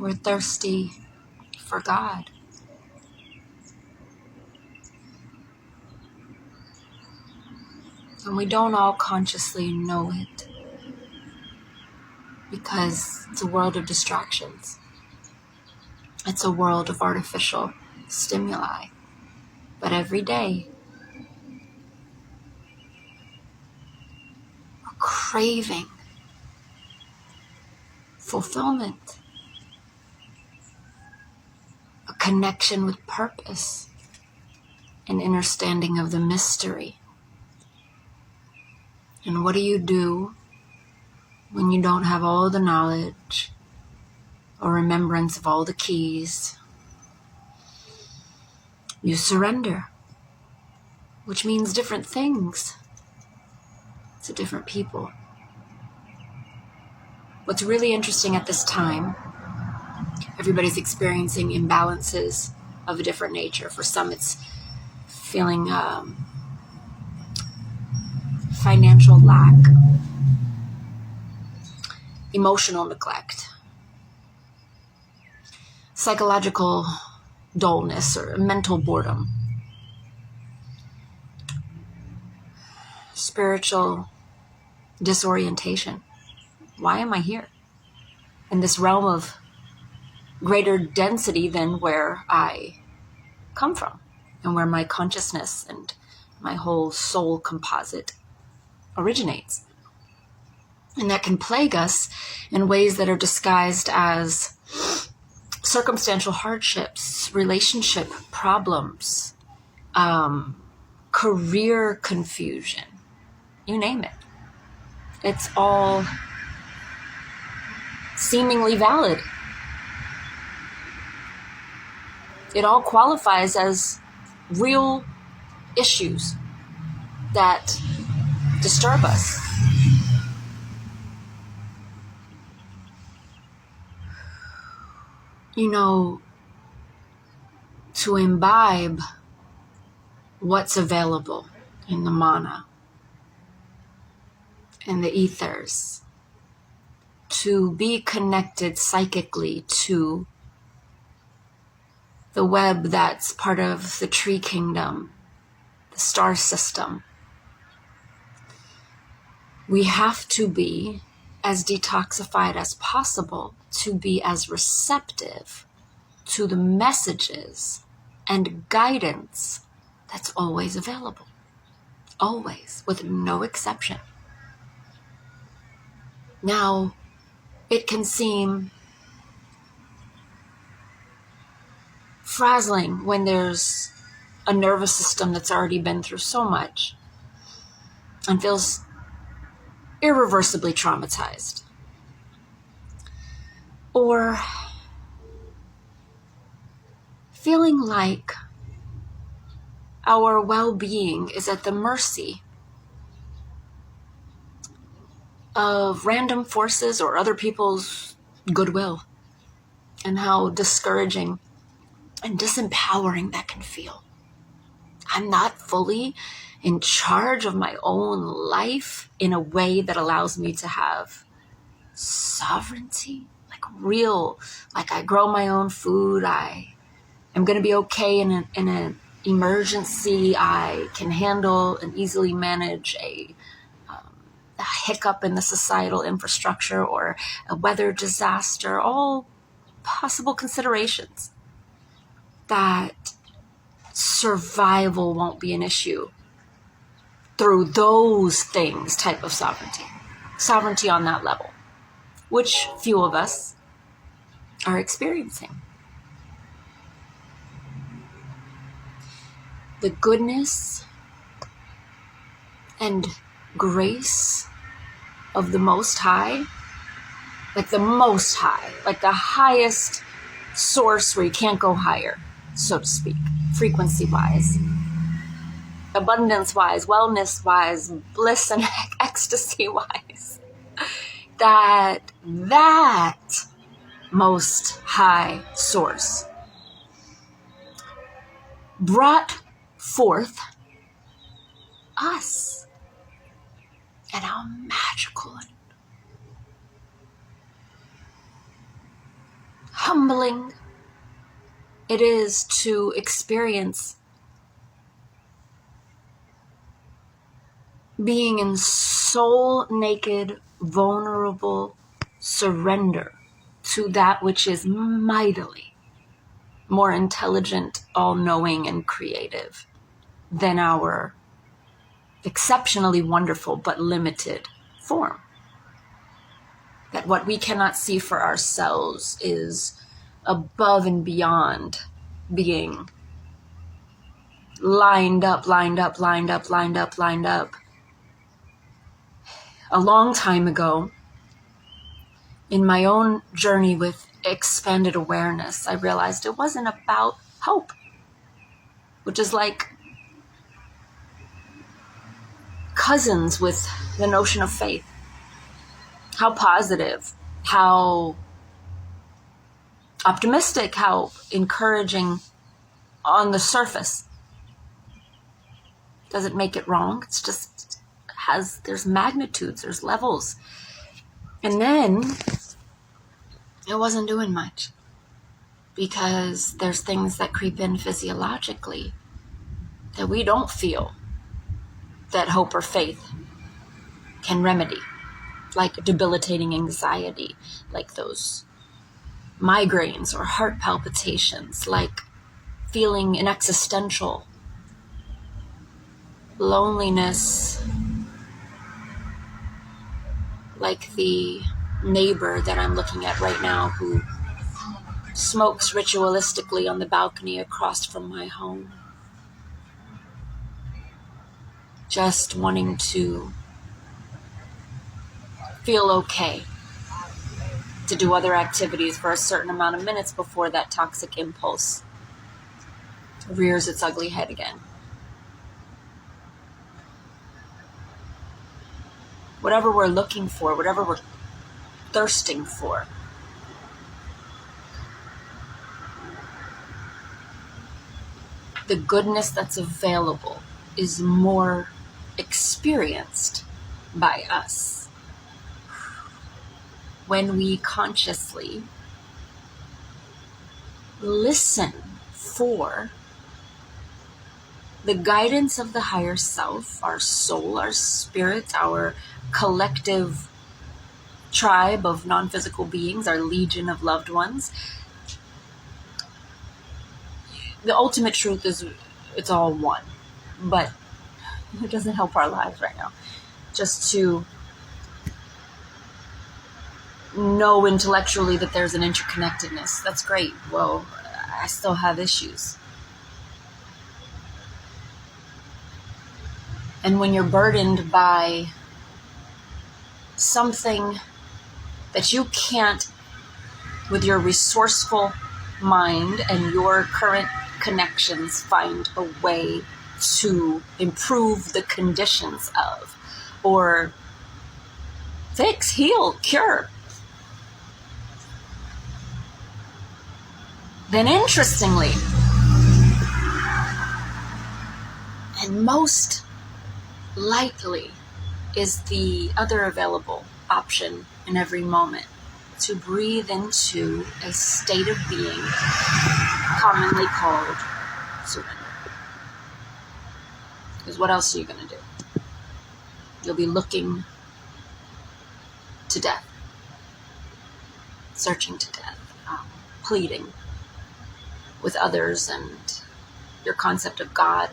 We're thirsty for God. And we don't all consciously know it because it's a world of distractions. It's a world of artificial stimuli. But every day, we're craving fulfillment, a connection with purpose, an understanding of the mystery. And what do you do when you don't have all the knowledge or remembrance of all the keys? You surrender, which means different things to different people. What's really interesting at this time, everybody's experiencing imbalances of a different nature. For some, it's feeling financial lack, emotional neglect, psychological dullness or mental boredom, spiritual disorientation. Why am I here? In this realm of greater density than where I come from and where my consciousness and my whole soul composite originates. And that can plague us in ways that are disguised as circumstantial hardships, relationship problems, career confusion, you name it. It's all seemingly valid. It all qualifies as real issues that disturb us. You know, to imbibe what's available in the mana, in the ethers, to be connected psychically to the web that's part of the tree kingdom, the star system. We have to be as detoxified as possible to be as receptive to the messages and guidance that's always available. Always, with no exception. Now, it can seem frazzling when there's a nervous system that's already been through so much and feels irreversibly traumatized. Or feeling like our well-being is at the mercy of random forces or other people's goodwill, and how discouraging and disempowering that can feel. I'm not fully in charge of my own life in a way that allows me to have sovereignty, like I grow my own food, I am going to be okay in an emergency, I can handle and easily manage a hiccup in the societal infrastructure or a weather disaster, all possible considerations that survival won't be an issue through those things type of sovereignty on that level, which few of us are experiencing. The goodness and grace of the Most High, like the highest source where you can't go higher, so to speak, frequency-wise, abundance-wise, wellness-wise, bliss and ecstasy-wise, that Most High source brought forth us and how magical and how humbling it is to experience being in soul naked, vulnerable surrender to that which is mightily more intelligent, all-knowing, and creative than our exceptionally wonderful but limited form. That what we cannot see for ourselves is above and beyond being lined up. A long time ago, in my own journey with expanded awareness, I realized it wasn't about hope, which is like cousins with the notion of faith. How positive, how optimistic, how encouraging on the surface. Doesn't make it wrong. It's just there's magnitudes, there's levels. And then it wasn't doing much, because there's things that creep in physiologically that we don't feel that hope or faith can remedy, like debilitating anxiety, like those migraines or heart palpitations, like feeling an existential loneliness, like the neighbor that I'm looking at right now who smokes ritualistically on the balcony across from my home. Just wanting to feel okay to do other activities for a certain amount of minutes before that toxic impulse rears its ugly head again. Whatever we're looking for, whatever we're thirsting for, the goodness that's available is more experienced by us when we consciously listen for the guidance of the higher self, our soul, our spirit, our collective tribe of non-physical beings, our legion of loved ones. The ultimate truth is it's all one, but it doesn't help our lives right now. Just to know intellectually that there's an interconnectedness, that's great. Well, I still have issues. And when you're burdened by something that you can't, with your resourceful mind and your current connections, find a way to improve the conditions of, or fix, heal, cure, then interestingly, and most likely is the other available option in every moment, to breathe into a state of being commonly called surrender. Because what else are you going to do? You'll be looking to death, searching to death, pleading with others and your concept of God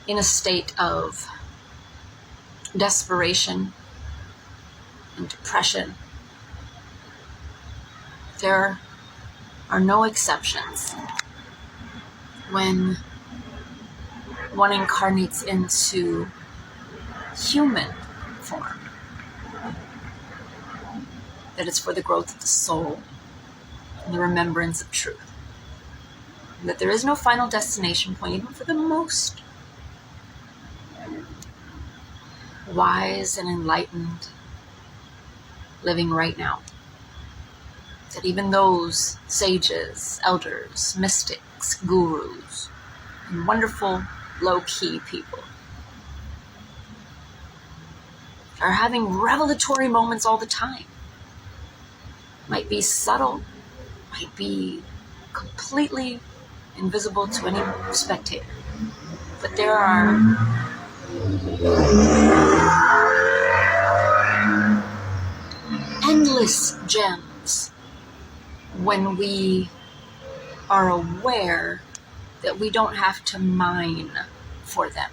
in a state of desperation and depression. There are no exceptions when one incarnates into human form, that it's for the growth of the soul and the remembrance of truth. And that there is no final destination point, even for the most wise and enlightened living right now. That even those sages, elders, mystics, gurus, and wonderful low-key people are having revelatory moments all the time. Might be subtle, might be completely invisible to any spectator. But there are endless gems when we are aware that we don't have to mine for them.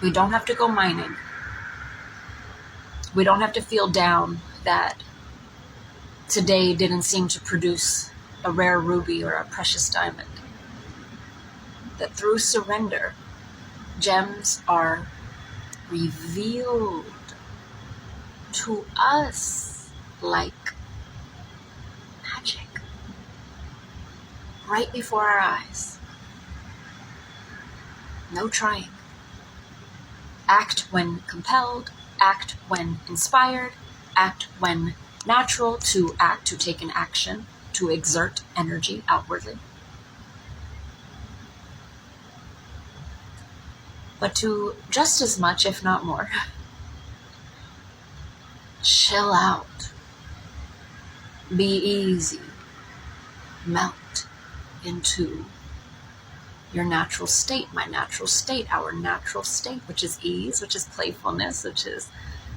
We don't have to go mining. We don't have to feel down that today didn't seem to produce a rare ruby or a precious diamond. That through surrender, gems are revealed to us like magic, right before our eyes. No trying. Act when compelled, act when inspired, act when natural to act, to take an action, to exert energy outwardly. But to just as much, if not more, chill out, be easy, melt into your natural state, my natural state, our natural state, which is ease, which is playfulness, which is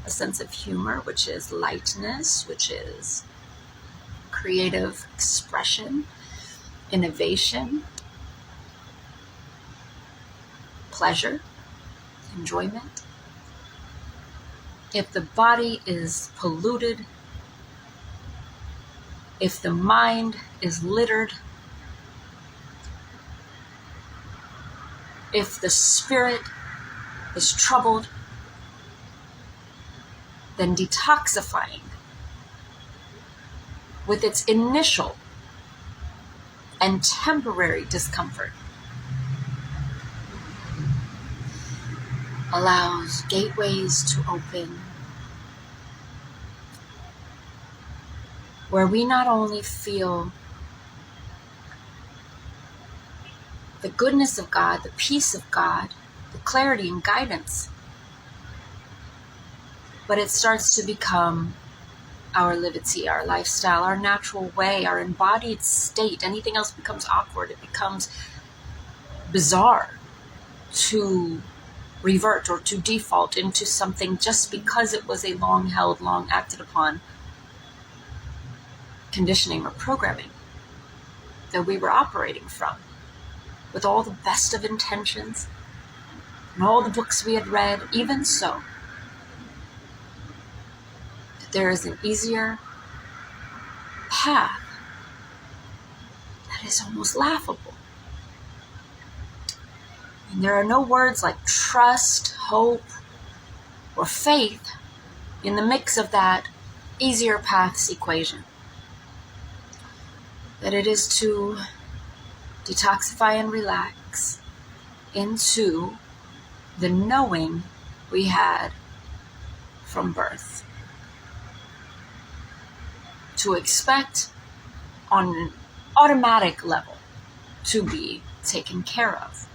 a sense of humor, which is lightness, which is creative expression, innovation, pleasure, enjoyment. If the body is polluted, if the mind is littered, if the spirit is troubled, then detoxifying with its initial and temporary discomfort allows gateways to open where we not only feel the goodness of God, the peace of God, the clarity and guidance, but it starts to become our 𝐙𝐿𝐿𝐿, our lifestyle, our natural way, our embodied state. Anything else becomes awkward. It becomes bizarre to revert or to default into something just because it was a long held, long acted upon conditioning or programming that we were operating from, with all the best of intentions and all the books we had read. Even so, that there is an easier path that is almost laughable. And there are no words like trust, hope, or faith in the mix of that easier paths equation. That it is to detoxify and relax into the knowing we had from birth. To expect on an automatic level to be taken care of.